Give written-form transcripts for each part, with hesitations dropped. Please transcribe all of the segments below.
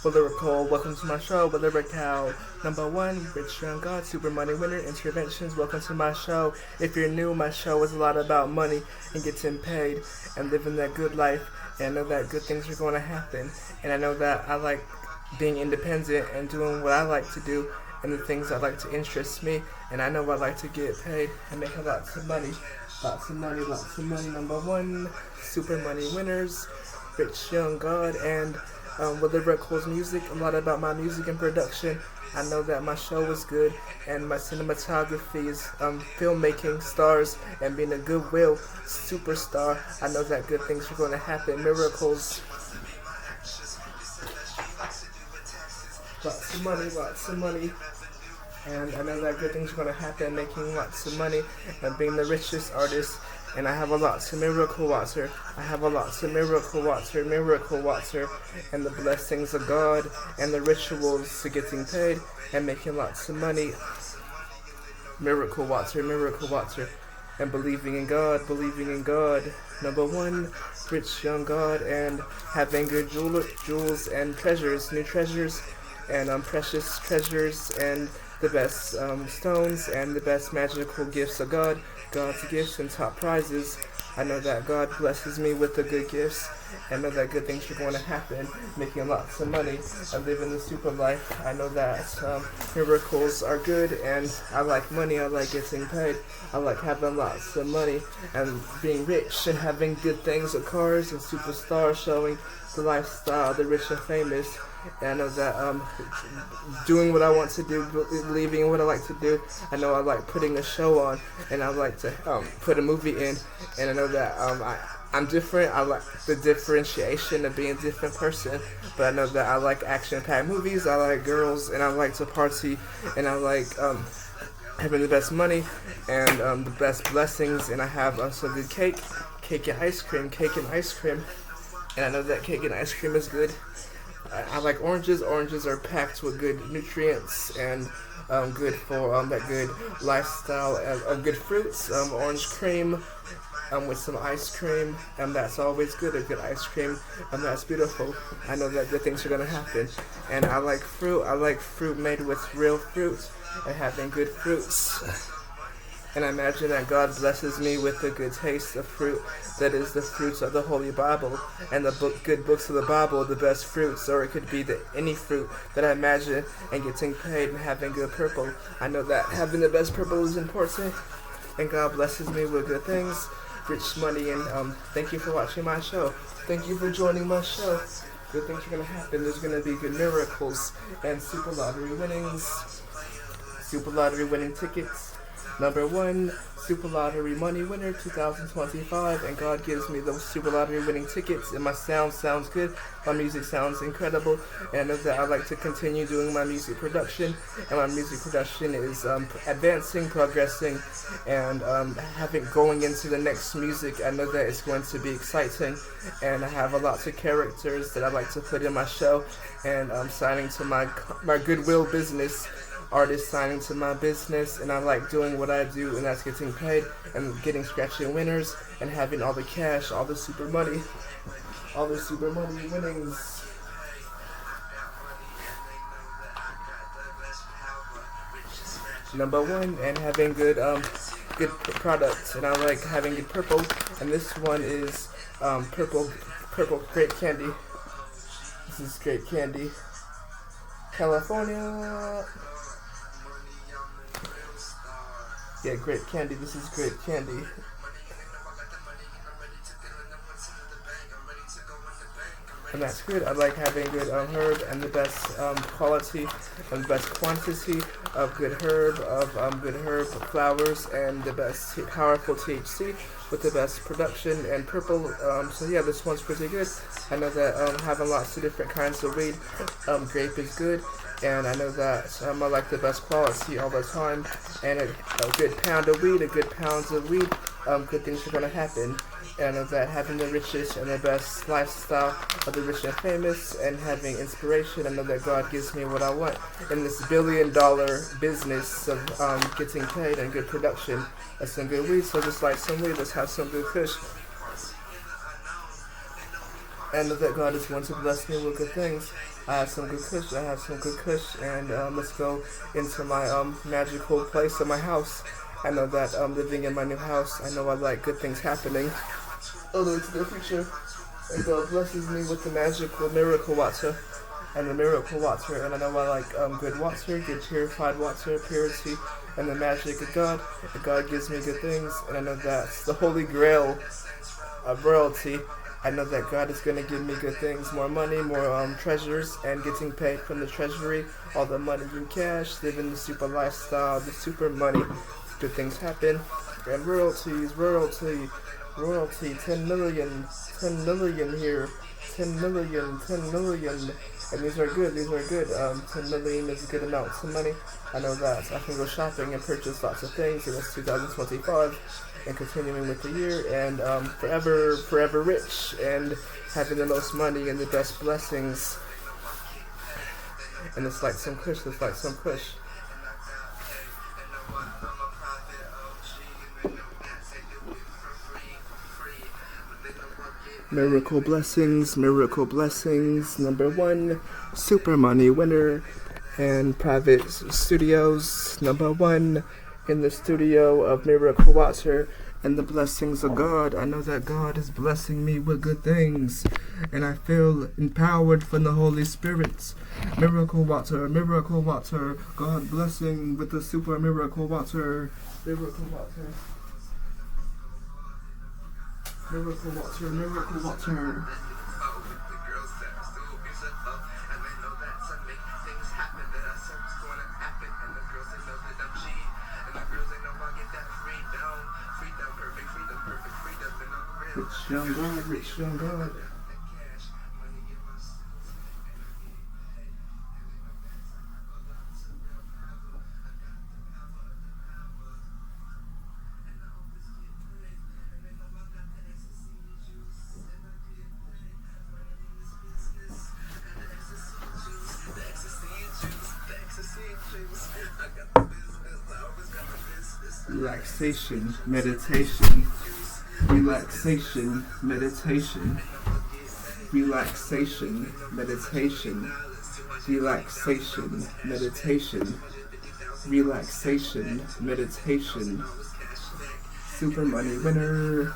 Willirical, welcome to my show, Willirical. Number 1, Rich Young God, Super Money Winner, Interventions, welcome to my show. If you're new, my show is a lot about money and getting paid and living that good life. And I know that good things are going to happen. And I know that I like being independent and doing what I like to do and the things that like to interest me. And I know I like to get paid and make lots of money. Lots of money, lots of money. Number 1, Super Money Winners, Rich Young God, and Willirical's music, a lot about my music and production. I know that my show is good, and my cinematography is filmmaking stars and being a goodwill superstar. I know that good things are going to happen, miracles. Lots of money, lots of money. And I know that good things are going to happen, making lots of money and being the richest artist. And I have a lot of miracle water. I have a lot of miracle water, and the blessings of God and the rituals to getting paid and making lots of money. Miracle water, and believing in God, Number 1, Rich Young God, and having good jewels and treasures, new treasures, and precious treasures, and the best stones and the best magical gifts of God, God's gifts and top prizes. I know that God blesses me with the good gifts. I know that good things are going to happen, making lots of money and living the super life. I know that miracles are good, and I like money, I like getting paid. I like having lots of money and being rich and having good things of cars and superstars showing the lifestyle, the rich and famous. And I know that doing what I want to do, believing what I like to do. I know I like putting a show on, and I like to put a movie in. And I know that I'm different. I like the differentiation of being a different person. But I know that I like action-packed movies. I like girls, and I like to party, and I like having the best money and the best blessings. And I have some good cake and ice cream, And I know that cake and ice cream is good. I like oranges. Oranges are packed with good nutrients and good for that good lifestyle of good fruits. Orange cream with some ice cream, and that's always good, a good ice cream, and that's beautiful. I know that good things are going to happen. And I like fruit. I like fruit made with real fruit and having good fruits. And I imagine that God blesses me with the good taste of fruit that is the fruits of the Holy Bible and the good books of the Bible, the best fruits, or it could be any fruit that I imagine, and getting paid and having good purple. I know that having the best purple is important, and God blesses me with good things, rich money, and thank you for watching my show. Thank you for joining my show. Good things are going to happen. There's going to be good miracles and super lottery winnings, super lottery winning tickets. Number 1, Super Lottery Money Winner 2025, and God gives me those Super Lottery winning tickets, and my sound sounds good, my music sounds incredible, and I know that I like to continue doing my music production, and my music production is advancing, progressing, and going into the next music. I know that it's going to be exciting, and I have a lot of characters that I like to put in my show, and I'm signing to my Goodwill business. Artists signing to my business, and I like doing what I do, and that's getting paid and getting scratching winners and having all the cash, all the super money winnings. Number 1, and having good products, and I like having good purple, and this one is purple grape candy. This is grape candy, California. Yeah, grape candy. This is grape candy. And that's good. I like having good herb and the best quality and the best quantity of good herb, flowers, and the best powerful T.H.C. with the best production and purple. So yeah, this one's pretty good. I know that having lots of different kinds of weed, grape is good. And I know that I like the best quality all the time, and a good pound of weed, good things are going to happen. And I know that having the richest and the best lifestyle of the rich and famous, and having inspiration, I know that God gives me what I want in this billion-dollar business of getting paid and good production. That's some good weed, so just like some weed, let's have some good kush. and that God is going to bless me with good things. I have some good kush, and let's go into my magical place in my house. I know that living in my new house, I know I like good things happening all the way to the future. And God blesses me with the magical miracle water and the miracle water. And I know I like good water, good purified water, purity, and the magic of God. And God gives me good things, and I know that's the holy grail of royalty. I know that God is going to give me good things, more money, more treasures, and getting paid from the treasury, all the money in cash, living the super lifestyle, the super money. Good things happen, and royalty, 10 million here, 10 million, and these are good, 10 million is a good amount of money. I know that I can go shopping and purchase lots of things in this 2025, and continuing with the year, and forever rich, and having the most money and the best blessings, and it's like some kush, Miracle blessings, number 1, super money winner, and private studios, number 1, in the studio of miracle water, and the blessings of God. I know that God is blessing me with good things, and I feel empowered from the Holy Spirit. Miracle water, God blessing with the super miracle water, miracle water. Rich young God. Relaxation, meditation. Relaxation, meditation. Relaxation, meditation. Relaxation, meditation. Relaxation, meditation. Super money winner.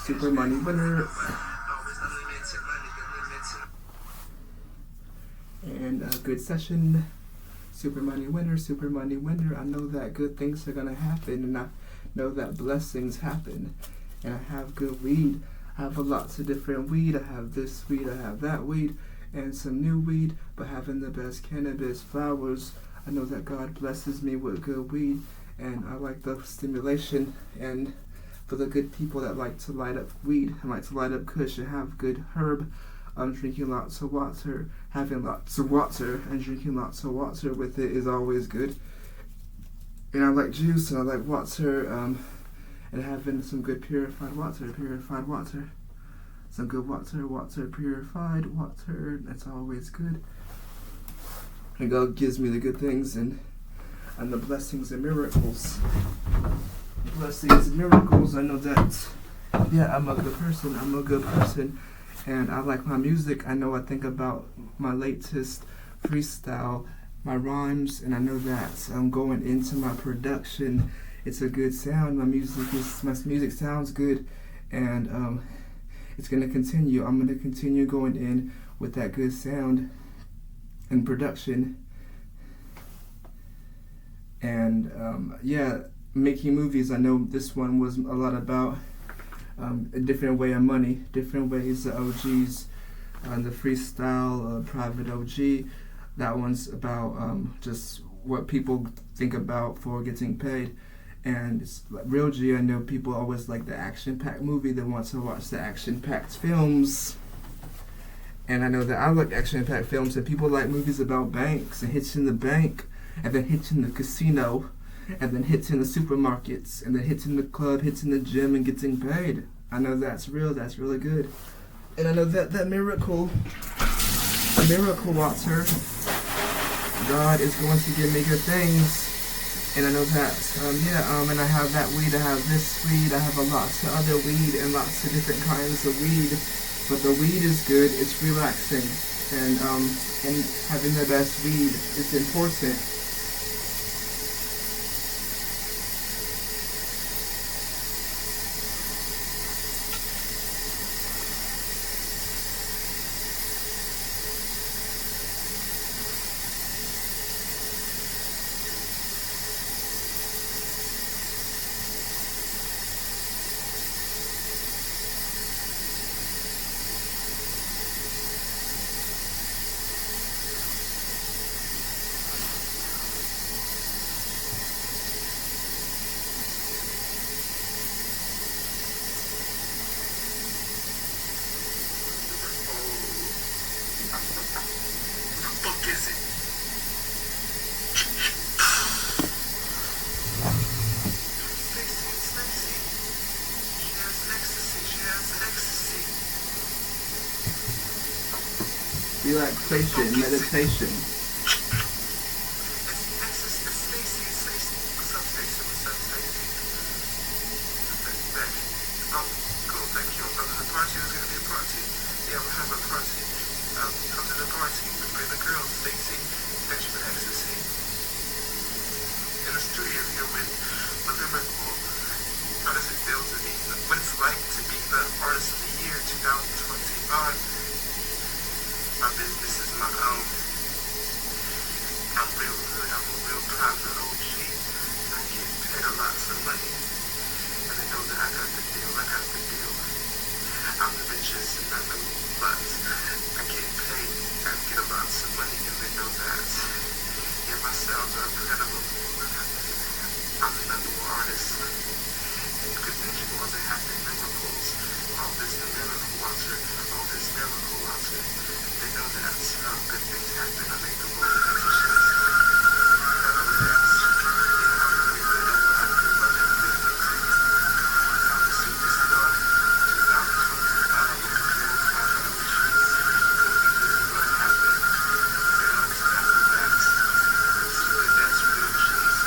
Super money winner. And a good session. Super money winner. I know that good things are gonna happen, and I know that blessings happen. And I have good weed. I have lots of different weed. I have this weed, I have that weed, and some new weed, but having the best cannabis flowers. I know that God blesses me with good weed, and I like the stimulation. And for the good people that like to light up weed and like to light up kush and have good herb, I'm drinking lots of water. Having lots of water and drinking lots of water with it is always good. And I like juice and I like water, and having some good purified water. Some good water, purified water, that's always good. And God gives me the good things and the blessings and miracles. Blessings and miracles, I know that, yeah, I'm a good person. And I like my music. I know I think about my latest freestyle, my rhymes, and I know that I'm going into my production. It's a good sound. My music sounds good, and it's gonna continue. I'm gonna continue going in with that good sound and production. And yeah, making movies. I know this one was a lot about a different way of money, different ways of OGs. The freestyle, private OG, that one's about just what people think about for getting paid. And it's like Real G, I know people always like the action-packed movie. They want to watch the action-packed films. And I know that I like action-packed films, and people like movies about banks and hitting the bank, and then hitting the casino, and then hitting the supermarkets, and then hitting the club, hitting the gym, and getting paid. I know that's real, that's really good. And I know that miracle water, God is going to give me good things. And I know that, and I have that weed, I have this weed, I have lots of other weed and lots of different kinds of weed. But the weed is good, it's relaxing, and having the best weed is important. Relaxation, meditation. My business is my own. I'm real good, I'm a real proper OG. I get paid a lot of money. And they know that I got the deal, I got the deal. I'm the richest and I know but I get paid, I get a lot of money and they know that. Yeah, my sounds are incredible. I'm the #1 artist. And you could think it wasn't happening miracles. All this miracle water, all this miracle water. They know that good things happen. I make the world exercise. They know that I'm really good at what I do. I make good music. I'm the superstar. 2025. Good things gonna happen. Sales after that. That's real cheese.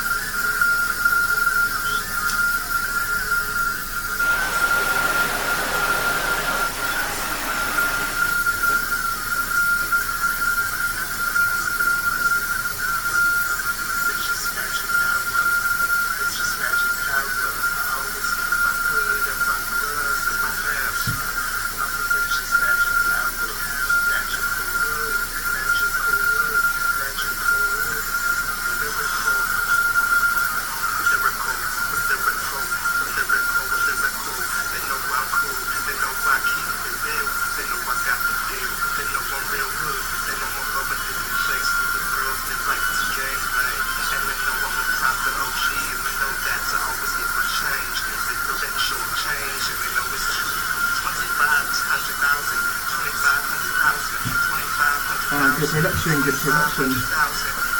Good production, good production. $250,000, $250,000,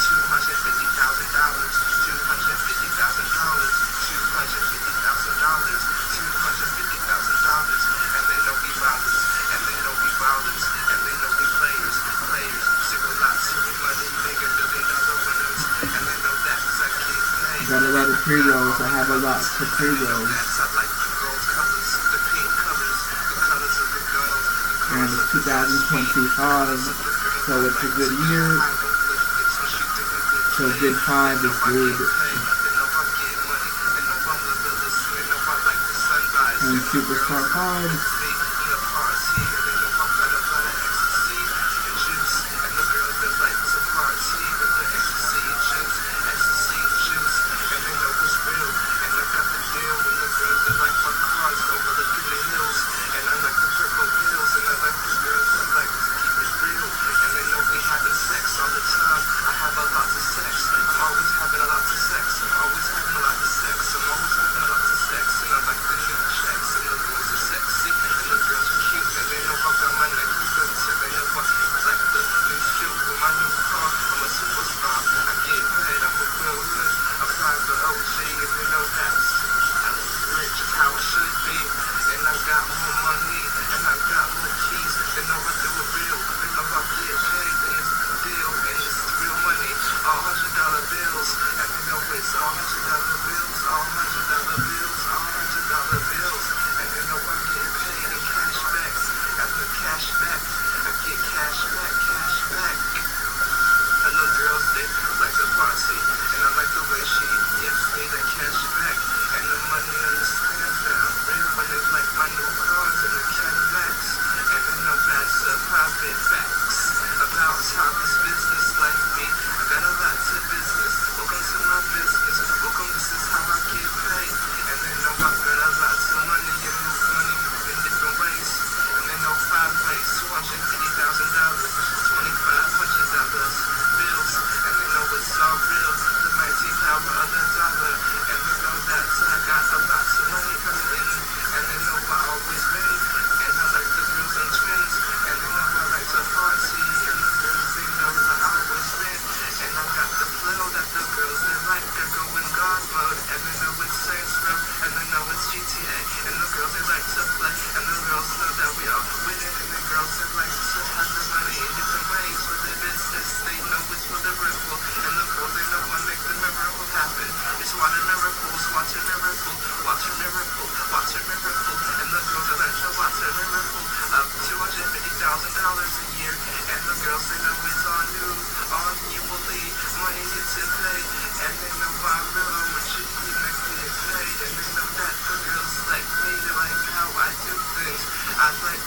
$250,000, and they know we ballers, and they know we ballers, and they know we players, sick with lots of money, nigga, $1 million winners, and they know that 'cause I get paid. Got a lot of pre-rolls, I have a lot of pre-rolls. I like the rose colors, the pink colors, the colors of the girls. And it's 2025, so it's a good year. So good 5 is good. And Superstar 5.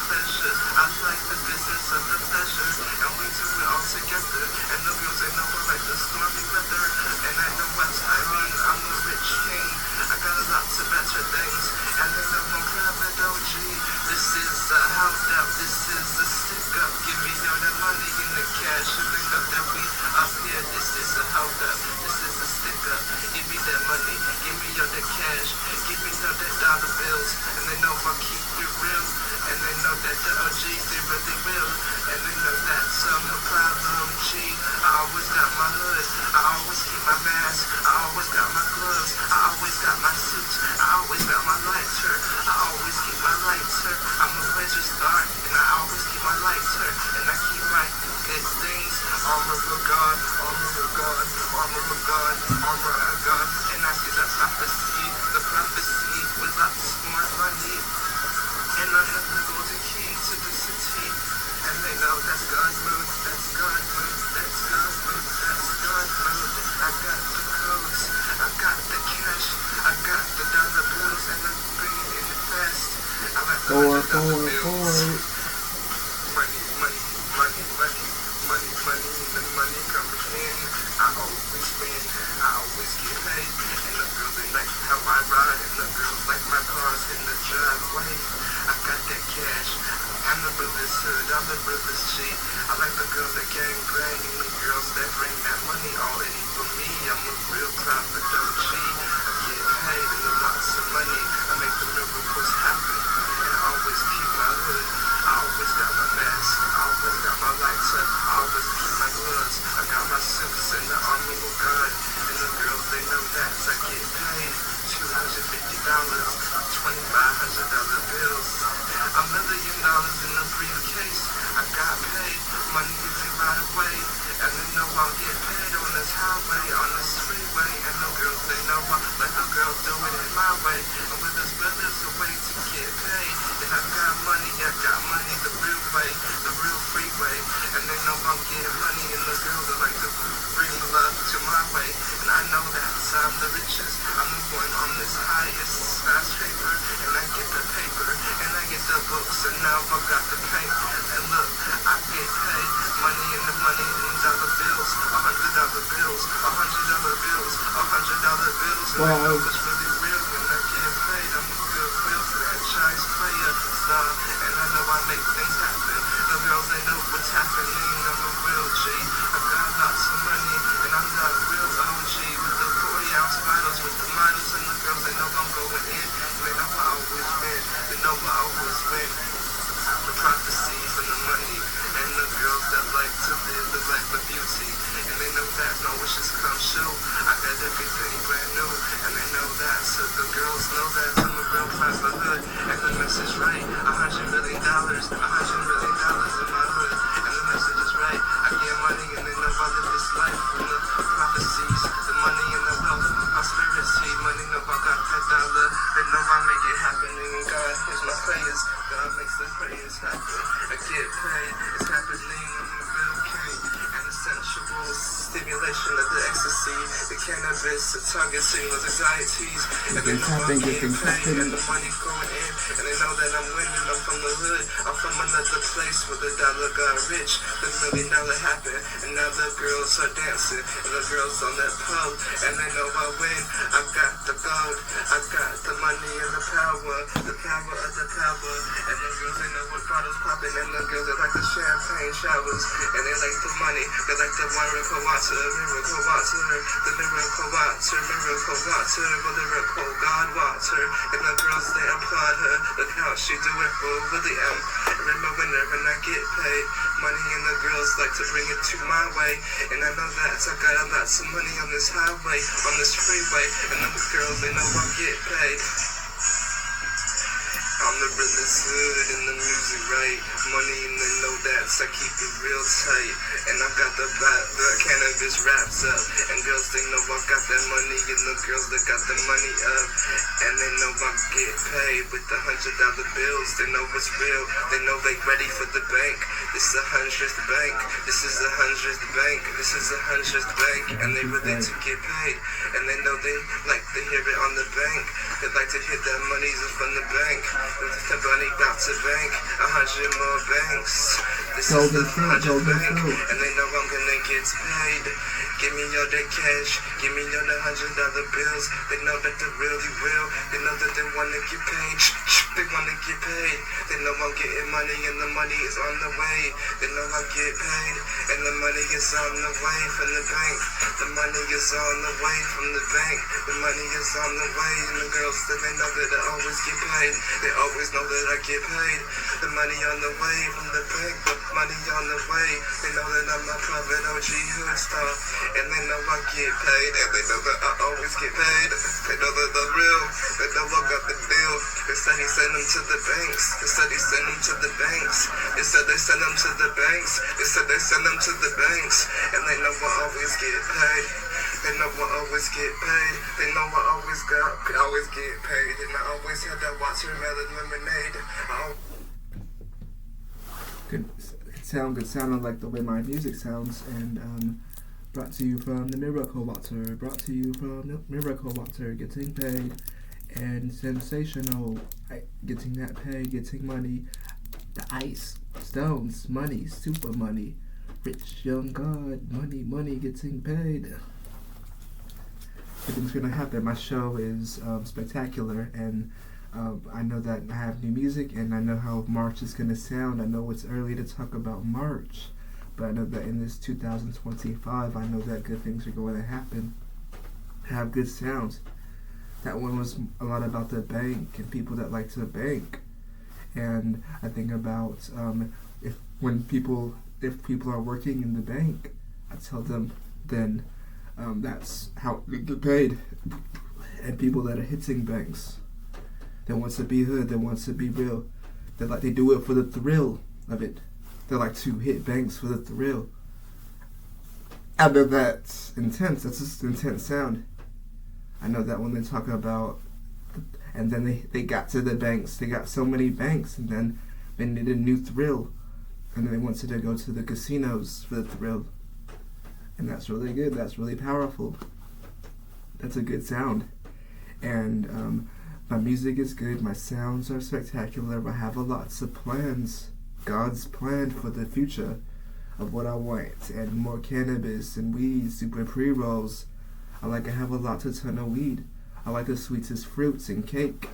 pleasure. I like the business of the pleasure, and we do it all together. And the girls, they know I like the stormy weather, and I know what I mean. I'm a rich king. I got lots of better things, and they know I'm private OG. This is a house up, this is a stick up. Give me all the money in the cash. You think that we up here? This is a hold up, this is a stick up. Give me that money, give me all the cash, give me all that dollar bills, and they know I keep it real, and they know that the OGs they really real, and they know that I'm a problem G. I always got my hood, I always keep my mask, I always got my gloves, I always got my suit, I always got my lighter, I always keep my lighter. I'm a pleasure star, and I always keep my lighter, and I keep my good things. Armor of God, armor of God, armor of God, armor of God, and I see the prophecy with lots more money, and I have the golden key to the city, and they know that's God's move, that's God's move, that's God's move, that's God's move. I got the codes, I got the cash, I got the dollar bills, and I'm bringing it in fast. I like the $100 bills. Money, money, money, money, money, money, the money comes in. I always win, I always get paid, and the girls they like how I ride, and the girls like my cars in the driveway. I got that cash, I'm the realest hood, I'm the realest G. I like the girls that gang bang, and the girls that bring that money all in for me. I'm a real prophet OG. I get paid and the lots of money. I make the miracles happen, and I always keep my hood. I always got my mask, I always got my lights up, I always keep my gloves. I got my suits and the armor of God, and the girls they know that I get paid $250, $2,500 bills, $1 million in a briefcase. I got paid, money gives me right away, and they know I'll get paid on this highway, on this freeway, and the girls they know I let the girls do it my way, and with us brothers a way to get paid. If I got money the real way, the real freeway, and they know I'll get money, and the girls are like to bring love to my way, and I know that I'm the richest. I'm the one on this highest skyscraper, and I get the paper, and I get the books, and now I got the paint, and look, I get paid, money in the money, and dollar bills, $100 bills, $100 bills, $100 bills, and I know it's really real when I get paid. I'm a goodwill franchise player, star, and I know I make things happen. The girls, they know what's happening. I'm a real G. I got lots of money, and I'm not real OG with the 40-ounce bottles, with the models, and the girls, they know I'm going in. They know I always win. They know I always win. The prophecy for the money, and the girls that like to live the life of beauty, and they know that no wishes come true. I got everything brand new, and they know that. So the girls know that I'm a real plasma hood, and the message right. $100 million, $100 million in my hood, and the message is right. I get money, and they know I live this life from the prophecies, the money and the wealth, prosperity. Money know I got that dollar, they know I make it happen, and God is my prayers. God makes the prayers happen. I get paid, it's happening. I'm a real king, and the sensual stimulation of the ecstasy, the cannabis, the targeting of anxieties, and they know I'm getting paid, and the money going in, and they know that I'm winning. I'm from the hood, I'm from another place where the dollar got rich, the $1 million happened, and now the girls are dancing, and the girls on that pole, and they know I win. I got the gold, I got the money and the power of the power, and the girls, they know what bottles popping, and the girls, they like the champagne showers, and they like the money, they like the miracle water, miracle water, the miracle water, miracle water, Willirical, God water, and the girls, they applaud her, look how she do it for William. Remember when I get paid, money and the girls like to bring it to my way, and I know that I got lots of money on this highway, on this freeway, and the girls, they know I get paid. I'm the realest hood in the music, right? Money and they know that, so I keep it real tight. And I got the cannabis wraps up, and girls, they know I got that money, and the girls, they got the money up, and they know I get paid with the $100 bills. They know what's real, they know they ready for the bank. This is the 100th bank, this is the 100th bank, this is the 100th bank, and they ready to get paid, and they know they like to hear it on the bank. They like to hear that money's from the bank. The money got to bank, 100 more banks. This is Golden the fruit, 100 golden bank, fruit. and they know I'm gonna get paid. Give me all the cash, give me all the $100 bills. They know that they really will. They know that they wanna get paid. They wanna get paid. They know I'm getting money and the money is on the way. They know I get paid and the money is on the way from the bank. The money is on the way from the bank. The money is on the way, and the girls that they know that I always get paid. They always know that I get paid. The money on the way from the bank. The money on the way. They know that I'm a private OG hood star. And they know I get paid, and they know that I always get paid. They know that I'm real, they know I got the deal. They said he sent them to the banks. They said he sent them to the banks. They said they sent them to the banks. They said they sent them to the banks. And they know I always get paid. They know I always get paid. They know I always get paid. And I always have that watermelon lemonade. Good sound. I like the way my music sounds. And brought to you from the Miracle Water. Brought to you from the Miracle Water. Getting paid and sensational. Getting that pay, getting money. The ice, stones, money, super money. Rich young God, money, getting paid. Everything's gonna happen. My show is spectacular, and I know that I have new music, and I know how March is gonna sound. I know it's early to talk about March, but I know that in this 2025, I know that good things are going to happen. Have good sounds. That one was a lot about the bank and people that like to bank. And I think about if people are working in the bank, I tell them then that's how they get paid. And people that are hitting banks, they want to be hood, they want to be real. They do it for the thrill of it. They like to hit banks for the thrill. I know that's intense. That's just intense sound. I know that when they talk about, and then they got to the banks. They got so many banks, and then they needed a new thrill, and then they wanted to go to the casinos for the thrill. And that's really good. That's really powerful. That's a good sound. And my music is good. My sounds are spectacular. I have lots of plans. God's plan for the future of what I want, and more cannabis and weed, super pre-rolls. I have a lot of ton of weed. I like the sweetest fruits and cake.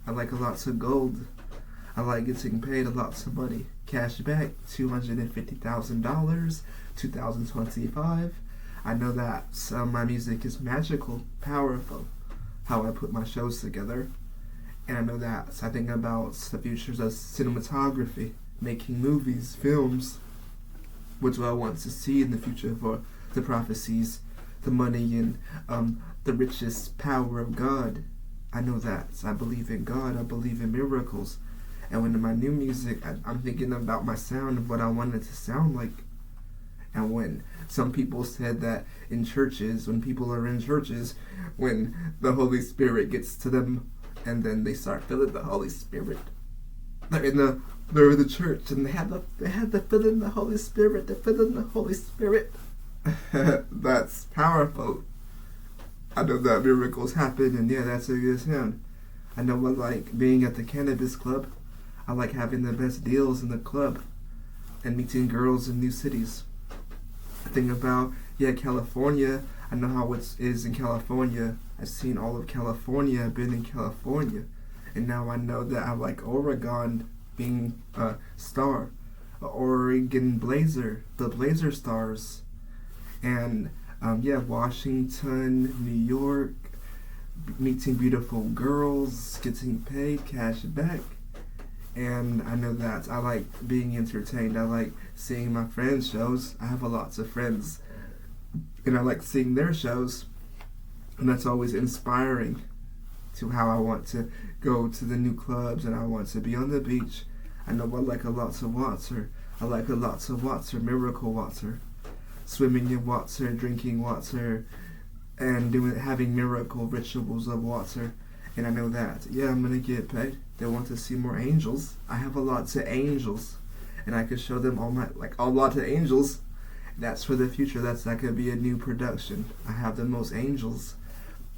I like lots of gold. I like getting paid lots of money. Cashback, $250,000, 2025. I know that my music is magical, powerful, how I put my shows together. And I know that I think about the futures of cinematography, making movies, films. What do I want to see in the future for the prophecies, the money, and the richest power of God? I know that. I believe in God. I believe in miracles. And when in my new music, I'm thinking about my sound, of what I want it to sound like. And when some people said that in churches, when people are in churches, when the Holy Spirit gets to them, and then they start feeling the Holy Spirit. They're in the church, and they have the feeling the Holy Spirit. They're feeling the Holy Spirit. That's powerful. I know that miracles happen, and yeah, that's a good sound. I know I like being at the cannabis club. I like having the best deals in the club and meeting girls in new cities. I think about, California. I know how it is in California. I've seen all of California. I've been in California. And now I know that I like Oregon being a star. Oregon Blazer, the BLAZERSTARZ. And Washington, New York, meeting beautiful girls, getting paid, cash back. And I know that I like being entertained. I like seeing my friends' shows. I have lots of friends, and I like seeing their shows, and that's always inspiring to how I want to go to the new clubs, and I want to be on the beach. I know I like lots of water. I like lots of water, miracle water, swimming in water, drinking water, and having miracle rituals of water. And I know that, I'm gonna get paid. They want to see more angels. I have lots of angels, and I could show them all lots of angels. That's for the future. That could be a new production. I have the most angels,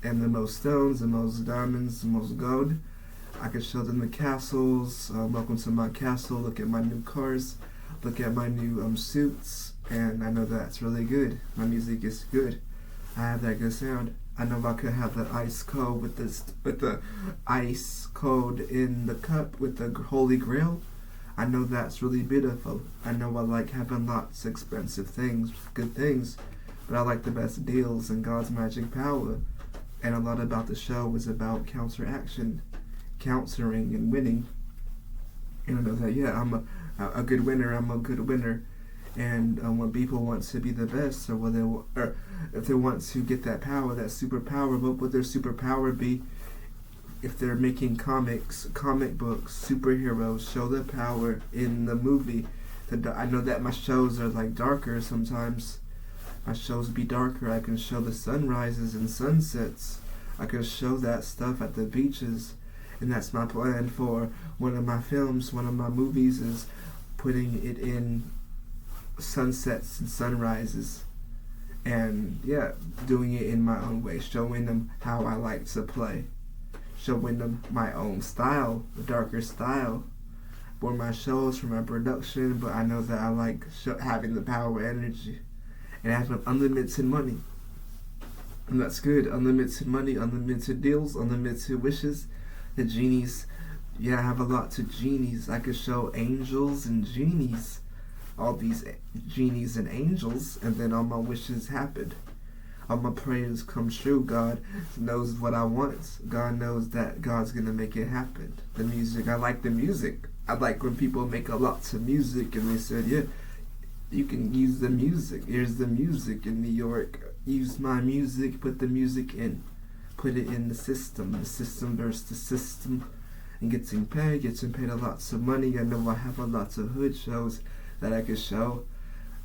and the most stones, the most diamonds, the most gold. I can show them the castles. Welcome to my castle. Look at my new cars. Look at my new suits. And I know that's really good. My music is good. I have that good sound. I know I could have the ice cold with the ice cold in the cup with the Holy Grail. I know that's really beautiful. I know I like having lots of expensive things, good things, but I like the best deals and God's magic power. And a lot about the show is about counteraction, countering and winning. And I know that, yeah, I'm a good winner. I'm a good winner. And when people want to be the best, or if they want to get that power, that superpower, what would their superpower be? If they're making comics, comic books, superheroes, show the power in the movie. I know that my shows are like darker sometimes. My shows be darker. I can show the sunrises and sunsets. I can show that stuff at the beaches. And that's my plan for one of my films, one of my movies, is putting it in sunsets and sunrises. And yeah, doing it in my own way, showing them how I like to play. Showing them my own style, the darker style, for my shows, for my production. But I know that I like having the power, energy, and having unlimited money. And that's good. Unlimited money, unlimited deals, unlimited wishes. The genies, yeah, I have a lot of genies. I could show angels and genies, all these genies and angels, and then all my wishes happened. All my prayers come true. God knows what I want. God knows that God's gonna make it happen. The music, I like the music. I like when people make a lot of music and they said, yeah, you can use the music. Here's the music in New York. Use my music, put the music in. Put it in the system versus the system. And getting paid a lots of money. I know I have a lot of hood shows that I could show.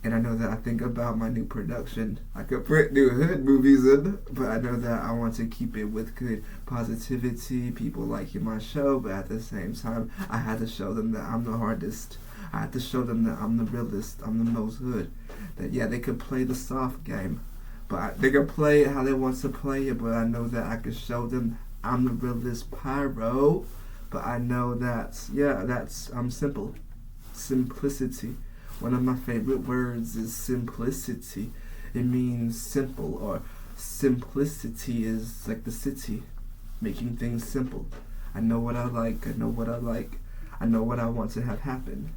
And I know that I think about my new production. I could put new hood movies in, but I know that I want to keep it with good positivity, people liking my show, but at the same time, I had to show them that I'm the hardest. I had to show them that I'm the realest, I'm the most hood. That, yeah, they could play the soft game, but they could play it how they want to play it, but I know that I could show them I'm the realest pyro. But I know that's, yeah, that's simple. Simplicity. One of my favorite words is simplicity. It means simple, or simplicity is like the city, making things simple. I know what I like, I know what I like, I know what I want to have happen.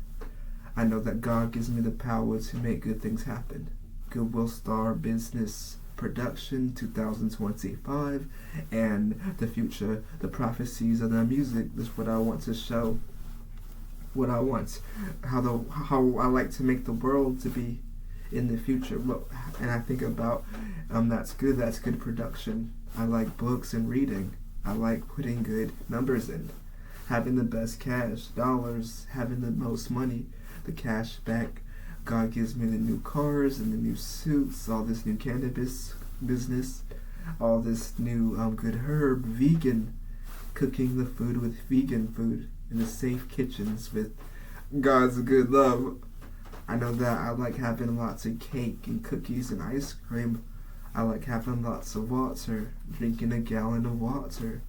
I know that God gives me the power to make good things happen. GODWILLSTARZ Business Production 2025, and the future, the prophecies of the music. This is what I want to show. What I want, how I like to make the world to be in the future. And I think about that's good production. I like books and reading. I like putting good numbers in, having the best cash, dollars, having the most money, the cash back. God gives me the new cars and the new suits, all this new cannabis business, all this new good herb, vegan, cooking the food with vegan food in the safe kitchens with God's good love. I know that I like having lots of cake and cookies and ice cream. I like having lots of water, drinking a gallon of water.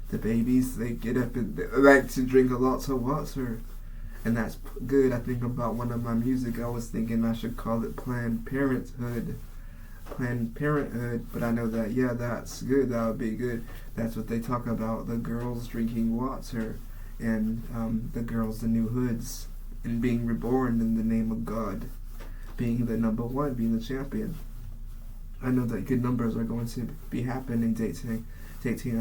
The babies, they get up and they like to drink a lot of water. And that's good. I think about one of my music, I was thinking I should call it Planned Parenthood. Planned Parenthood, but I know that, yeah, that's good. That would be good. That's what they talk about, the girls drinking water. And the girls, the new hoods, and being reborn in the name of God, being the number one, being the champion. I know that good numbers are going to be happening. Dating,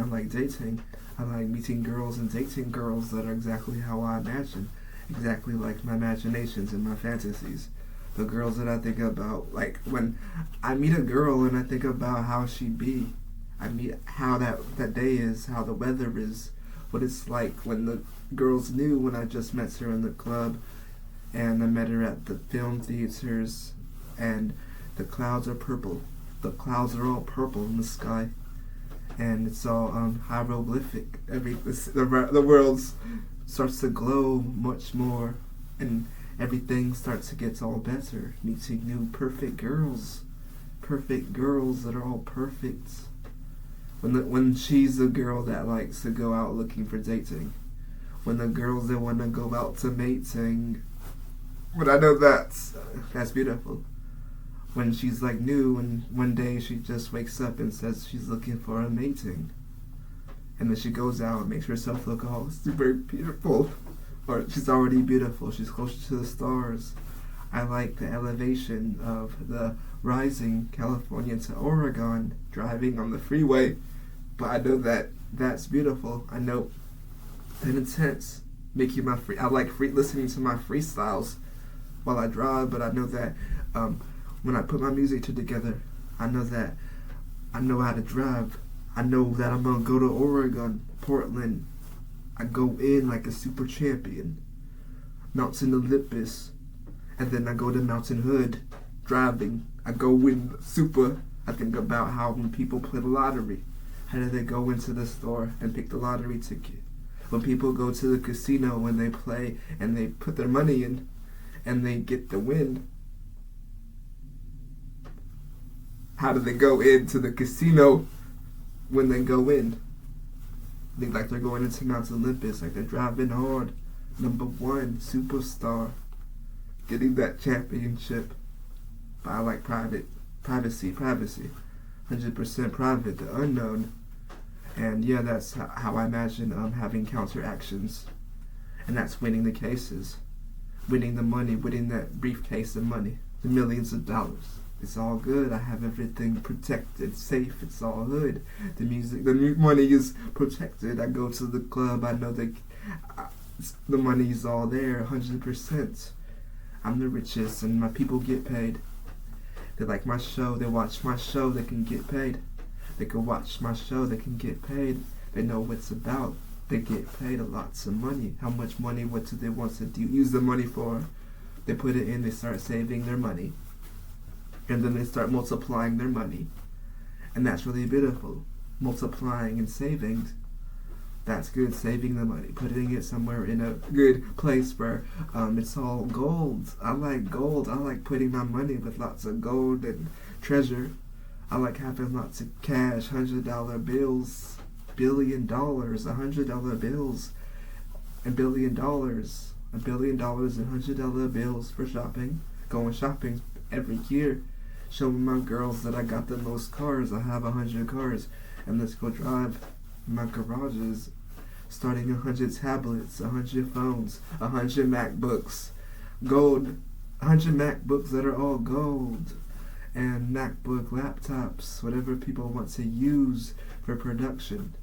I like dating. I like meeting girls and dating girls that are exactly how I imagine, exactly like my imaginations and my fantasies. The girls that I think about, like when I meet a girl and I think about how she be, I meet how that day is, how the weather is, what it's like when the girls knew when I just met her in the club, and I met her at the film theaters, and the clouds are purple. The clouds are all purple in the sky, and it's all hieroglyphic. The world starts to glow much more, and everything starts to get all better. Meeting new perfect girls that are all perfect. when she's the girl that likes to go out looking for dating, when the girls that want to go out to mating. But I know that's beautiful. When she's like new, and one day she just wakes up and says she's looking for a mating, and then she goes out and makes herself look all super beautiful, or she's already beautiful. She's closer to the stars. I like the elevation of the rising California to Oregon, driving on the freeway. But I know that that's beautiful. I know that intense, making my I like listening to my freestyles while I drive. But I know that when I put my music together, I know that I know how to drive. I know that I'm gonna go to Oregon, Portland. I go in like a super champion, Mountain Olympus. And then I go to Mountain Hood, driving. I go in super. I think about how when people play the lottery, how do they go into the store and pick the lottery ticket? When people go to the casino, when they play and they put their money in and they get the win, how do they go into the casino when they go in? I think like they're going into Mount Olympus, like they're driving hard. #1 superstar, getting that championship. But I like privacy, 100% private, the unknown. And yeah, that's how I imagine having counteractions. And that's winning the cases, winning the money, winning that briefcase of money, the millions of dollars. It's all good. I have everything protected, safe. It's all good. The money is protected. I go to the club. I know that the money's all there, 100%. I'm the richest, and my people get paid. They like my show. They watch my show. They can get paid. They can watch my show. They can get paid. They know what it's about. They get paid lots of money. How much money? What do they want to use the money for? They put it in. They start saving their money. And then they start multiplying their money. And that's really beautiful. Multiplying and saving. That's good. Saving the money. Putting it somewhere in a good place where it's all gold. I like gold. I like putting my money with lots of gold and treasure. I like having lots of cash, $100 bills, $1 billion, $100 bills, $1 billion, $1 billion in $100 bills for shopping. Going shopping every year. Showing my girls that I got the most cars. I have 100 cars. And let's go drive. My garages. Starting 100 tablets, 100 phones, 100 MacBooks. Gold. 100 MacBooks that are all gold. And MacBook laptops. Whatever people want to use for production.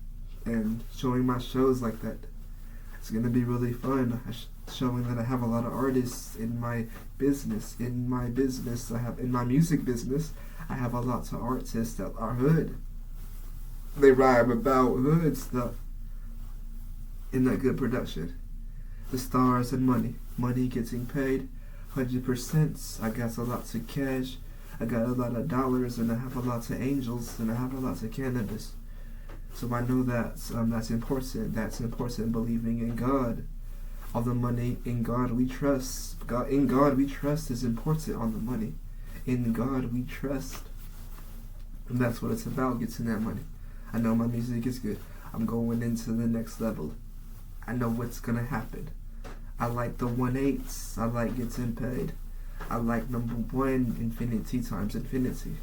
And showing my shows like that. It's going to be really fun. Showing that I have a lot of artists in my business. In my music business, I have a lot of artists that are hood. They rhyme about hood stuff. In that good production. The stars and money. Money getting paid. 100%. I got a lot of cash. I got a lot of dollars, and I have a lot of angels, and I have a lot of cannabis. So I know that's important. That's important. Believing in God. All the money in God we trust. In God we trust is important on the money. In God we trust. And that's what it's about, getting that money. I know my music is good. I'm going into the next level. I know what's going to happen. I like the 1/8. I like getting paid. I like #1, infinity times infinity.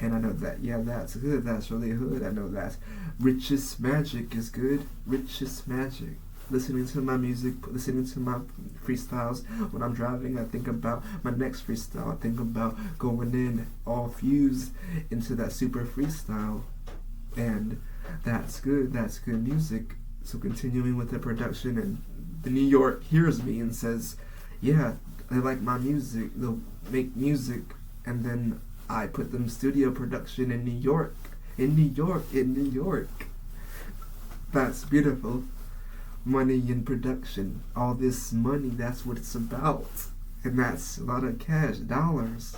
And I know that, yeah, that's good. That's really good. I know that. Richest magic is good. Richest magic. Listening to my music, listening to my freestyles. When I'm driving, I think about my next freestyle. I think about going in all fused into that super freestyle. And that's good. That's good music. So continuing with the production, and the New York hears me and says, yeah, they like my music. They'll make music. And then I put them studio production in New York. In New York. That's beautiful. Money in production. All this money, that's what it's about. And that's a lot of cash, dollars.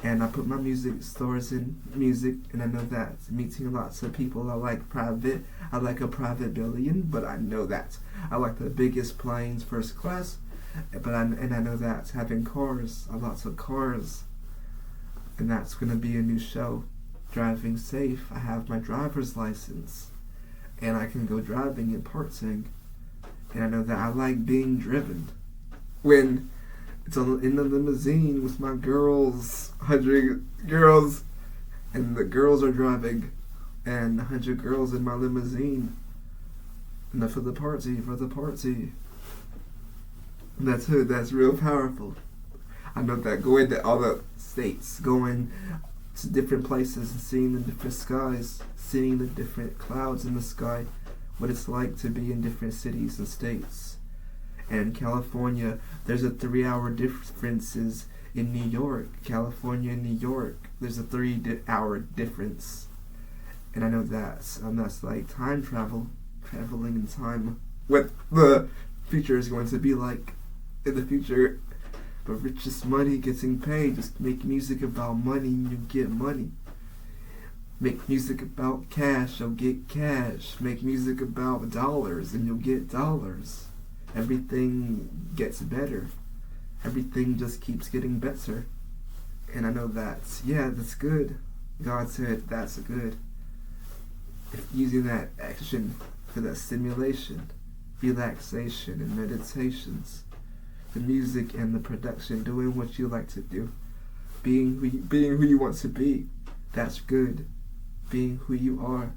And I put my music stores in music, and I know that. Meeting lots of people. I like private. I like a private billion, but I know that. I like the biggest planes, first class. I know that. Having cars, lots of cars. And that's going to be a new show. driving safe. I have my driver's license, and I can go driving and partying. And I know that I like being driven. When it's in the limousine with my girls, 100 girls, and the girls are driving, and 100 girls in my limousine. Enough for the party, And that's it, that's real powerful. I know that going to all the states, going to different places and seeing the different skies, seeing the different clouds in the sky, what it's like to be in different cities and states. And in California, there's a 3-hour differences in New York. California and New York, there's a 3-hour difference. And I know that's like time travel, traveling in time. What the future is going to be like in the future. But richest money getting paid. Just make music about money and you get money. Make music about cash, you'll get cash. Make music about dollars and you'll get dollars. Everything gets better. Everything just keeps getting better. And I know that's good. God said that's good. Using that action for that stimulation, relaxation, and meditations. The music and the production, doing what you like to do. Being who you want to be. That's good. Being who you are.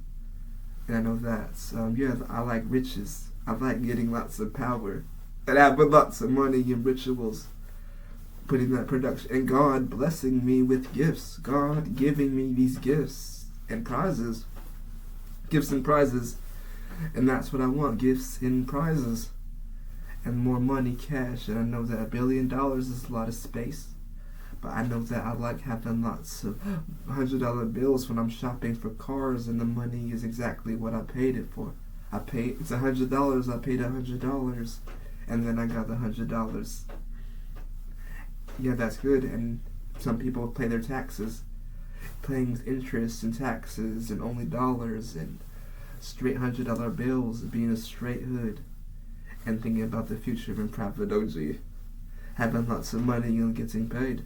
And I know that's, I like riches. I like getting lots of power. And having lots of money and rituals. Putting that production. And God blessing me with gifts. God giving me these gifts and prizes. Gifts and prizes. And that's what I want. Gifts and prizes. And more money, cash. And I know that $1 billion is a lot of space. But I know that I like having lots of $100 bills when I'm shopping for cars, and the money is exactly what I paid it for. It's $100, I paid $100, and then I got the $100. Yeah, that's good. And some people pay their taxes, paying interest and taxes and only dollars and straight $100 bills, being a straight hood, and thinking about the future in Prophet OG, having lots of money and getting paid.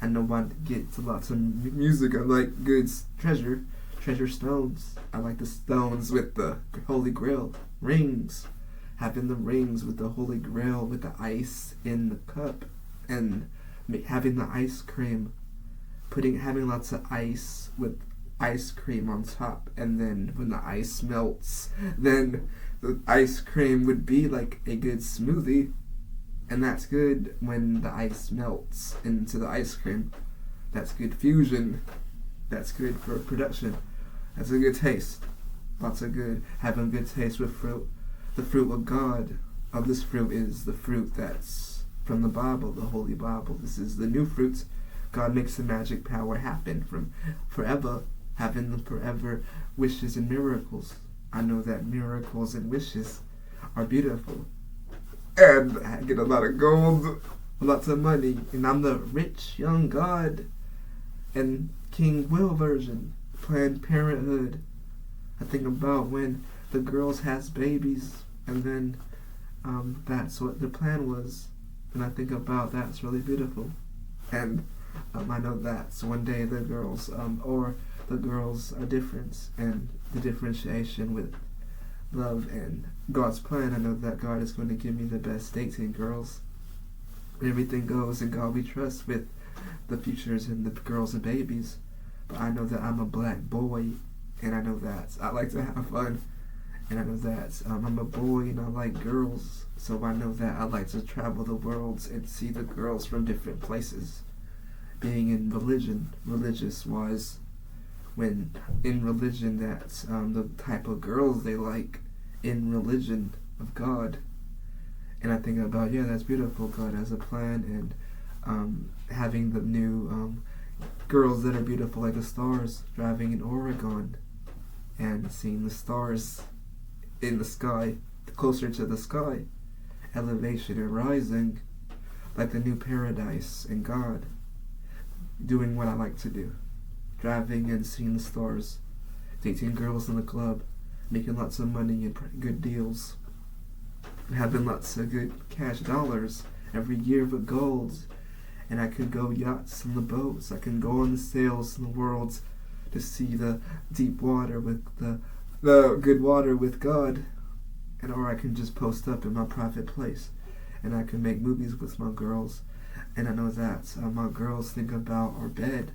I know I get lots of music. I like good treasure stones. I like the stones with the Holy Grail rings, having the rings with the Holy Grail with the ice in the cup, and having the ice cream, having lots of ice with ice cream on top, and then when the ice melts, then the ice cream would be like a good smoothie. And that's good when the ice melts into the ice cream. That's good fusion. That's good for production. That's a good taste. Lots of good. Having good taste with fruit. The fruit of God. Of this fruit is the fruit that's from the Bible, the Holy Bible. This is the new fruit. God makes the magic power happen from forever. Having the forever wishes and miracles. I know that miracles and wishes are beautiful. And I get a lot of gold, lots of money, and I'm the rich young God and King Will version, Planned Parenthood. I think about when the girls has babies, and then that's what the plan was, and I think about that's really beautiful. And I know that's one day the girls are different, and the differentiation with love and God's plan. I know that God is going to give me the best 18 girls. And everything goes in God we trust with the futures and the girls and babies. But I know that I'm a black boy, and I know that I like to have fun. And I know that I'm a boy and I like girls. So I know that I like to travel the world and see the girls from different places. Being in religion, religious-wise, when in religion that's the type of girls they like in religion of God. And I think about, that's beautiful. God has a plan, and having the new girls that are beautiful like the stars, driving in Oregon and seeing the stars in the sky, closer to the sky, elevation and rising, like the new paradise in God. Doing what I like to do, driving and seeing the stars, dating girls in the club, making lots of money and good deals, having lots of good cash dollars every year with gold. And I could go yachts on the boats, I can go on the sails in the world, to see the deep water with the good water with God, or I can just post up in my private place, and I can make movies with my girls. And I know that my girls think about our bed,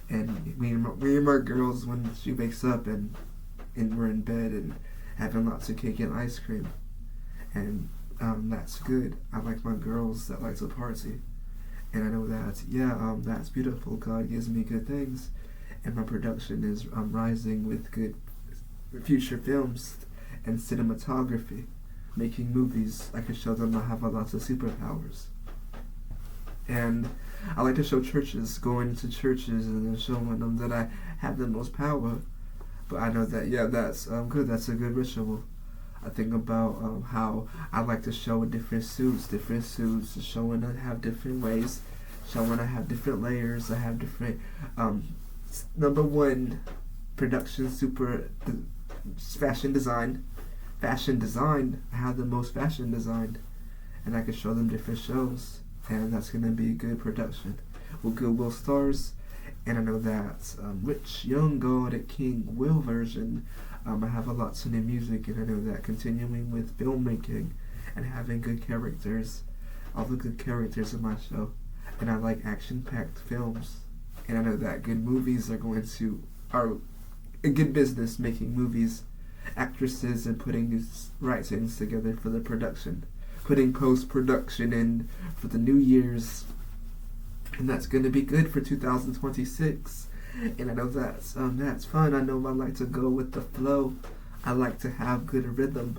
and me and my girls, when she wakes up and we're in bed and having lots of cake and ice cream, and that's good. I like my girls that like to party, and I know that that's beautiful. God gives me good things, and my production is rising with good future films and cinematography, making movies. I can show them I have a lot of superpowers. And I like to show churches, going to churches and then showing them that I have the most power. But I know that, that's good. That's a good ritual. I think about how I like to show different suits, showing I have different ways, showing I have different layers, I have different, number one, production, fashion design. I have the most fashion design, and I can show them different shows. And that's going to be a good production with GODBLESSING. And I know that Rich Young God King Will version, I have a lot of new music, and I know that continuing with filmmaking and having good characters, all the good characters in my show. And I like action-packed films, and I know that good movies are a good business making movies, actresses, and putting these writings together for the production. Putting post-production in for the New Year's, and that's going to be good for 2026. And I know that's fun. I know I like to go with the flow. I like to have good rhythm,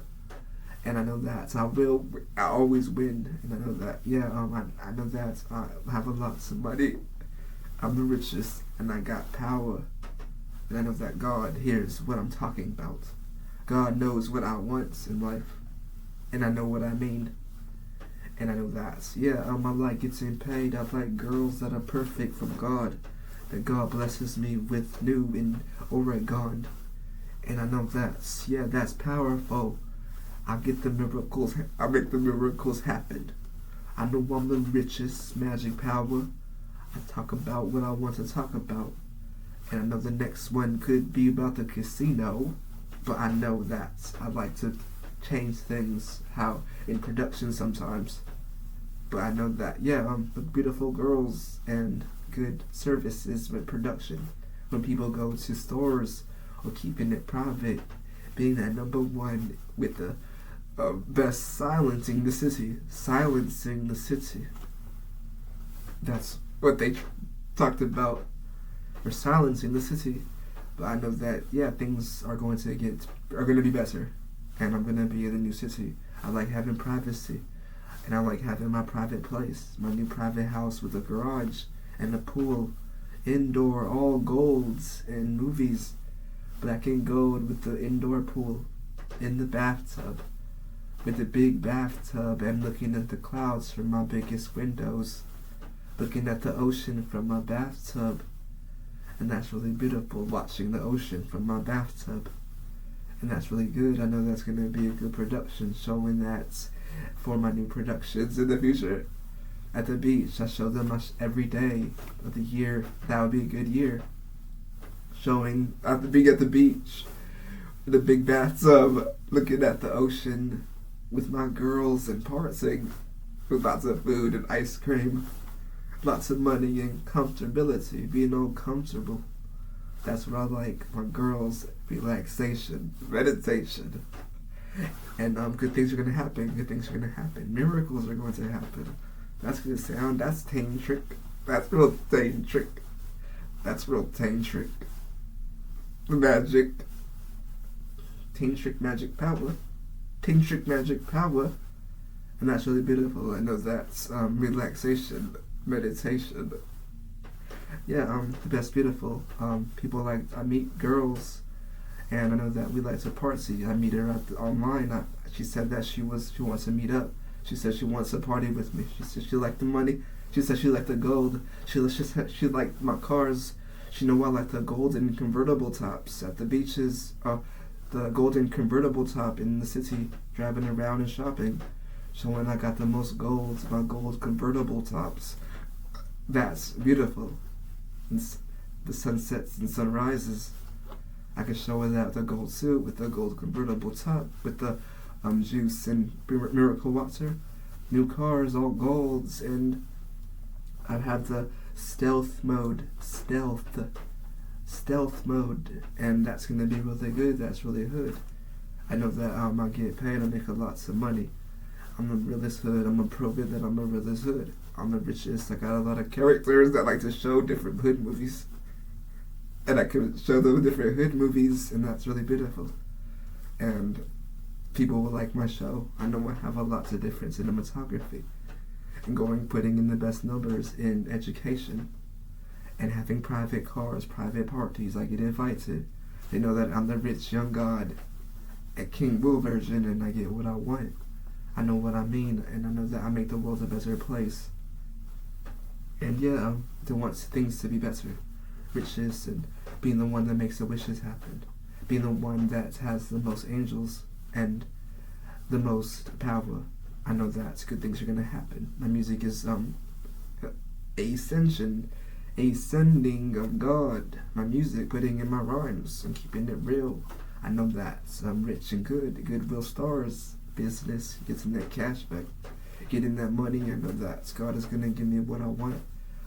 and I know that I always win. And I know that I know that I have a lot of money. I'm the richest, and I got power. And I know that God hears what I'm talking about. God knows what I want in life, and I know what I mean. And I know that, I like getting paid. I like girls that are perfect from God, that God blesses me with new in Oregon. And I know that's powerful. I get the miracles. I make the miracles happen. I know I'm the richest. Magic power. I talk about what I want to talk about. And I know the next one could be about the casino, but I know that I like to change things how in production sometimes. But I know that the beautiful girls and good services with production, when people go to stores or keeping it private, being that number one with the best silencing the city. That's what they talked about, or silencing the city. But I know that things are going to be better, and I'm going to be in a new city. I like having privacy, and I like having my private place, my new private house with a garage and a pool, indoor, all golds and movies, black and gold with the indoor pool, in the bathtub, with the big bathtub, and looking at the clouds from my biggest windows, looking at the ocean from my bathtub. And that's really beautiful, watching the ocean from my bathtub. And that's really good. I know that's going to be a good production, showing that for my new productions in the future. At the beach, I show them every day of the year. That would be a good year. Showing at the beach, the big bathtub, looking at the ocean with my girls and partying with lots of food and ice cream. Lots of money and comfortability, being all comfortable. That's what I like. My girls, relaxation, meditation. And good things are going to happen. Good things are going to happen. Miracles are going to happen. That's good sound. That's tantric. That's real tantric. That's real tantric. Magic. Tantric magic power. Tantric magic power. And that's really beautiful. I know that's relaxation. Meditation. That's beautiful. People I meet girls, and I know that we like to party. I meet her online. She said that she wants to meet up. She said she wants to party with me. She said she liked the money. She said she liked the gold. She liked my cars. She know I like the golden convertible tops at the beaches. The golden convertible top in the city, driving around and shopping, showing I got the most gold. My gold convertible tops. That's beautiful. the sunsets and sunrises. I can show her that with a gold suit, with a gold convertible top, with the juice and miracle water, new cars, all golds, and I have the stealth mode, and that's gonna be really good. That's really hood. I know that I get paid, I make lots of money. I'm the realest hood. I'm gonna prove it that I'm the realest hood. I'm the richest. I got a lot of characters that like to show different hood movies, and I can show them different hood movies, and that's really beautiful. And people will like my show. I know I have a lot of different cinematography, and putting in the best numbers in education, and having private cars, private parties. I get invited. They know that I'm the rich young god, a King Bull version, and I get what I want. I know what I mean, and I know that I make the world a better place. And yeah, they want things to be better. Riches, and being the one that makes the wishes happen. Being the one that has the most angels and the most power. I know that good things are gonna happen. My music is ascension, ascending of God. My music, putting in my rhymes and keeping it real. I know that I'm rich and good. GODBLESSING business, getting that cash back, getting that money. I know that God is gonna give me what I want.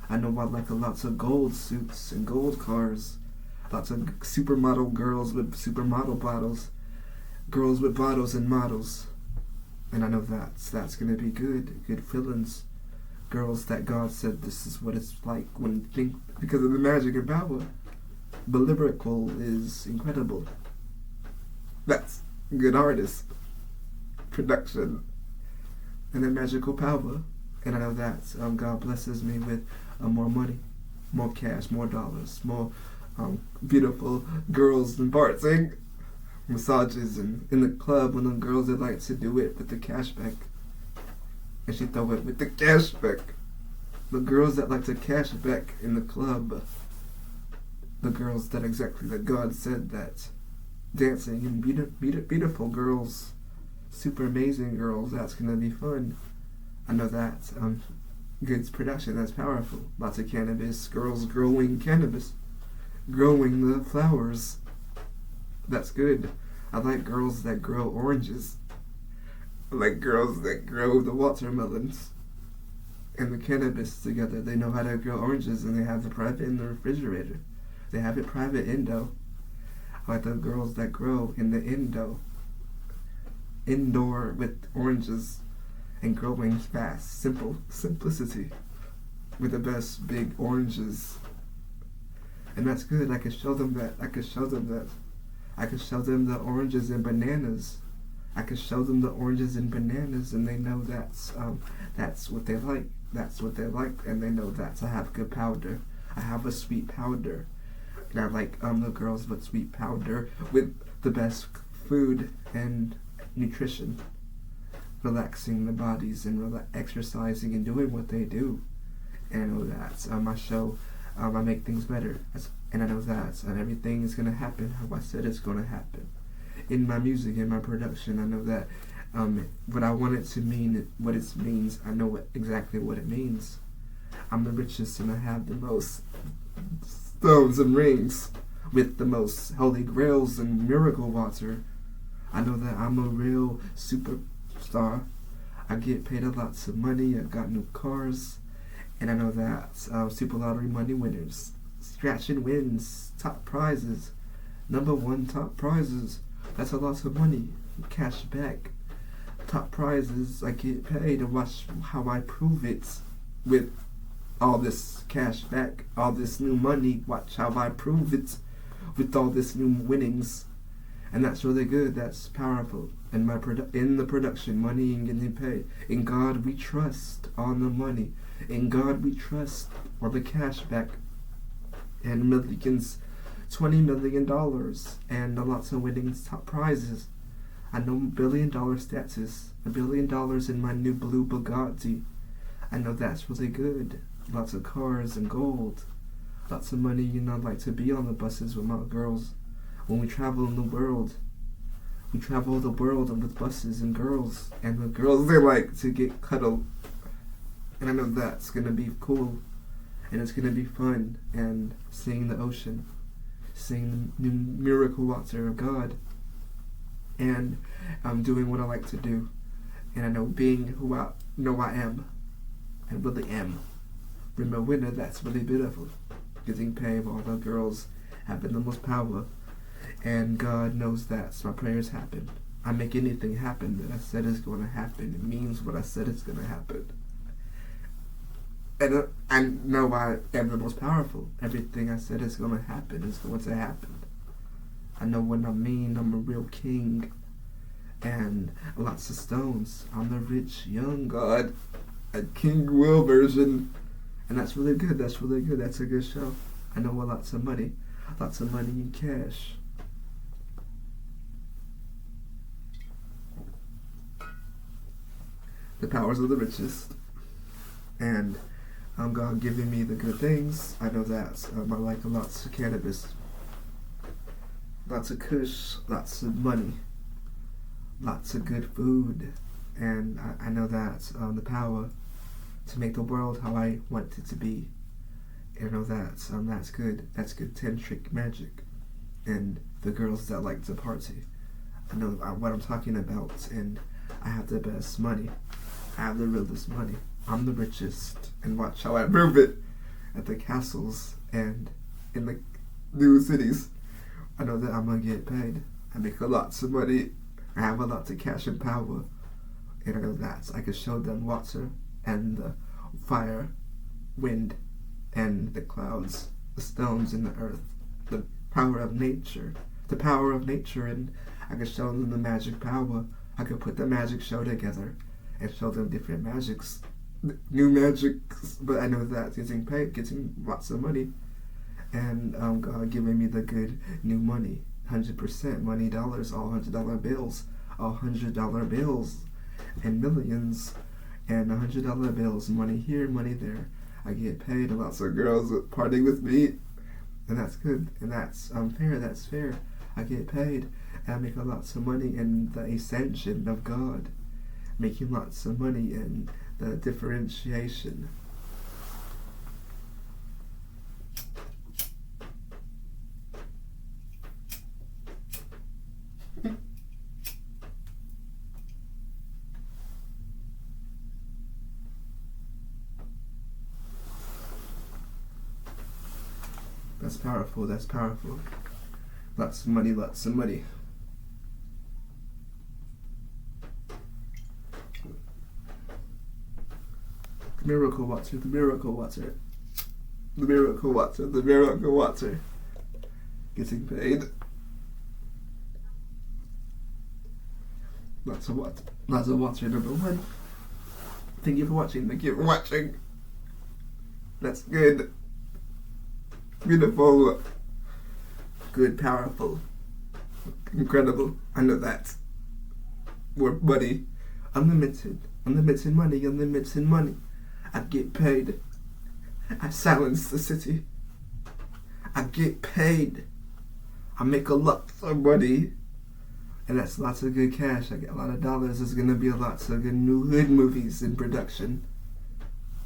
I know I like lots of gold suits and gold cars, lots of supermodel girls with supermodel bottles, girls with bottles and models. And I know that's gonna be good feelings. Girls that God said this is what it's like when you think, because of the magic and power. Willirical is incredible. That's good artist, production, and then magical power. And I know that God blesses me with more money, more cash, more dollars, more beautiful girls and partying, massages, and in the club when the girls that like to do it with the cashback, and she throw it with the cashback. The girls that like to cash back in the club, the girls that exactly that God said that. Dancing and beautiful girls, super amazing girls. That's gonna be fun. I know that good production. That's powerful. Lots of cannabis girls growing cannabis, growing the flowers. That's good. I like girls that grow oranges. I like girls that grow the watermelons and the cannabis together. They know how to grow oranges, and they have the private in the refrigerator. They have it private indo. I like the girls that grow in the indoor with oranges and growing fast, simplicity with the best big oranges. And that's good. I can show them that. I can show them the oranges and bananas. I can show them the oranges and bananas, and they know that's what they like. That's what they like, and they know that I have good powder. I have a sweet powder. And I like the girls with sweet powder with the best food and nutrition, relaxing the bodies and exercising and doing what they do. And I know that my show, I make things better, and I know that everything is gonna happen how I said it's gonna happen. In my music, in my production, I know that what I want it to mean, what it means. I know exactly what it means. I'm the richest, and I have the most stones and rings with the most holy grails and miracle water. I know that I'm a real superstar. I get paid lots of money. I got new cars, and I know that super lottery money winners, scratching wins, top prizes, #1 top prizes. That's a lot of money. Cash back, top prizes. I get paid to watch how I prove it with all this cash back, all this new money. Watch how I prove it with all this new winnings. And that's really good. That's powerful. In the production, money and getting paid. In God we trust on the money. In God we trust on the cash back. And millions, $20 million, and lots of winnings, top prizes. I know $1 billion status. $1 billion in my new blue Bugatti. I know that's really good. Lots of cars and gold. Lots of money, I like to be on the buses with my girls. When we travel in the world, we travel the world with buses and girls. And the girls, they like to get cuddled. And I know that's gonna be cool. and it's gonna be fun. And seeing the ocean, seeing the miracle water of God, and I'm doing what I like to do, and I know being who I know I am, and really am. From a winner, that's really beautiful. Getting paid, all the girls having the most power, and God knows that. So my prayers happen. I make anything happen that I said is going to happen. It means what I said is going to happen. And I know I am the most powerful. Everything I said is going to happen is going to happen. I know when I mean I'm a real king. And lots of stones. I'm the rich young god. A King Will version. And that's really good. That's really good. That's a good show. I know lots of money. Lots of money in cash. The powers of the richest. And God giving me the good things. I know that. I like lots of cannabis. Lots of kush. Lots of money. Lots of good food. And I know that the power to make the world how I want it to be. And I know that that's good. That's good tantric magic. And the girls that like to party. I know what I'm talking about. And I have the best money. I have the realest money. I'm the richest. And watch how I move it at the castles and in the new cities. I know that I'm going to get paid. I make a lot of money. I have a lot of cash and power. And I know that I can show them water and the fire, wind, and the clouds, the stones and the earth, the power of nature. The power of nature, and I can show them the magic power. I can put the magic show together and show them different magics, new magics. But I know that getting paid, getting lots of money, and God giving me the good new money, 100% money, dollars, all $100 bills, all $100 bills, and millions, and $100 bills, money here, money there. I get paid, and lots of girls partying with me, and that's good, and that's fair. That's fair. I get paid, and I make lots of money in the ascension of God, making lots of money in the differentiation. That's powerful, that's powerful. Lots of money, lots of money. The miracle water, the miracle water. The miracle water, the miracle water. Getting paid. Lots of water, number one. Thank you for watching, thank you for watching. That's good. Beautiful, good, powerful, incredible. I know that. More money, unlimited money, unlimited money. I get paid. I silence the city. I get paid. I make a lot of money, and that's lots of good cash. I get a lot of dollars. There's gonna be lots of good new hood movies in production.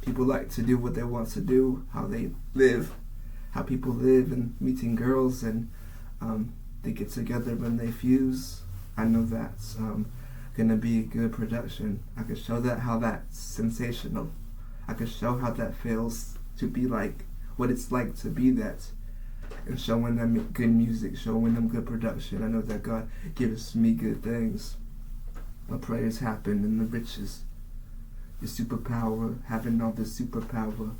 People like to do what they want to do, how they live. How people live and meeting girls, and they get together when they fuse. I know that's gonna be a good production. I can show that how that's sensational. I can show how that feels to be like, what it's like to be that, and showing them good music, showing them good production. I know that God gives me good things. My prayers happen in the riches, the superpower, having all the superpower,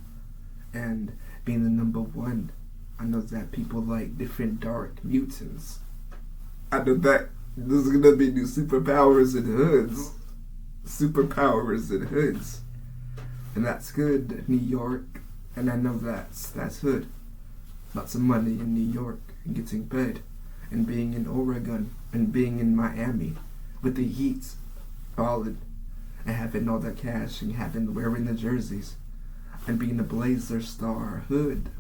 and being the number one. I know that people like different dark mutants. I know that there's gonna be new superpowers and hoods. Superpowers and hoods. And that's good, New York. And I know that's hood. Lots of money in New York and getting paid. And being in Oregon and being in Miami with the heat falling and having all that cash and wearing the jerseys. And being a BLAZERSTARZ hood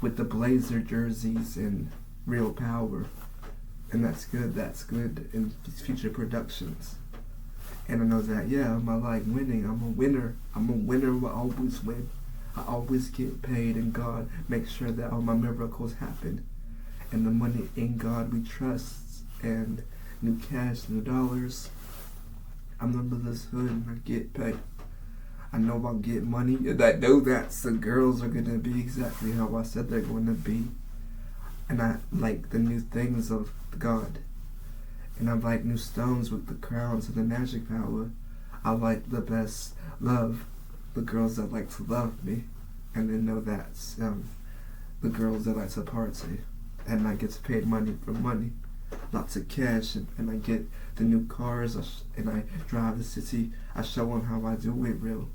with the Blazer jerseys and real power. And that's good in future productions. And I know that, yeah, I like winning. I'm a winner will always win. I always get paid, and God makes sure that all my miracles happen. And the money in God we trust, and new cash, new dollars. I'm under this hood and I get paid. I know I'll get money, and I know that the girls are gonna be exactly how I said they're gonna be. And I like the new things of God. And I like new stones with the crowns and the magic power. I like the best love, the girls that like to love me. And they know that's the girls that like to party. And I get paid money for money. Lots of cash, and I get the new cars, and I drive the city. I show them how I do it real.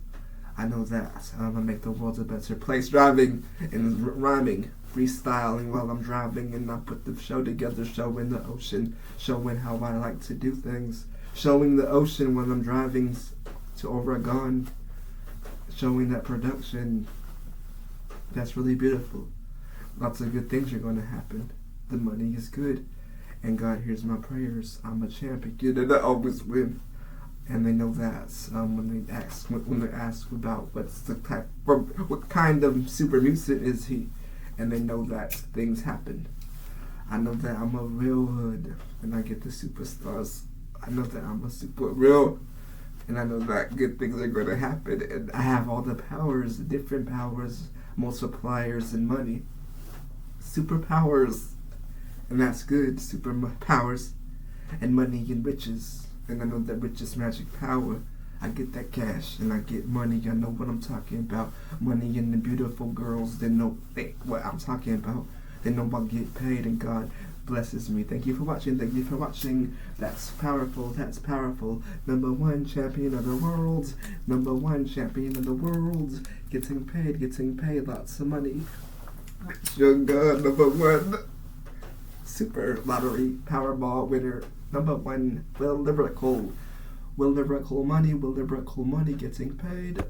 I know that I make the world a better place. Driving and rhyming, freestyling while I'm driving, and I put the show together, showing the ocean, showing how I like to do things, showing the ocean when I'm driving to Oregon, showing that production. That's really beautiful. Lots of good things are going to happen. The money is good. And God hears my prayers. I'm a champion, and I always win. And they know that when they ask about what kind of super mutant is he, and they know that things happen. I know that I'm a real hood, and I get the superstars. I know that I'm a super real, and I know that good things are going to happen. And I have all the powers, the different powers, multipliers, and money, superpowers. And that's good, superpowers, and money and riches. And I know that richest magic power. I get that cash, and I get money. I know what I'm talking about. Money and the beautiful girls, they know what I'm talking about. They know I'll get paid, and God blesses me. Thank you for watching. Thank you for watching. That's powerful. That's powerful. Number 1 champion of the world. Number 1 champion of the world. Getting paid. Lots of money. Rich young God, number 1. Super lottery Powerball winner number 1, Willirical money, getting paid.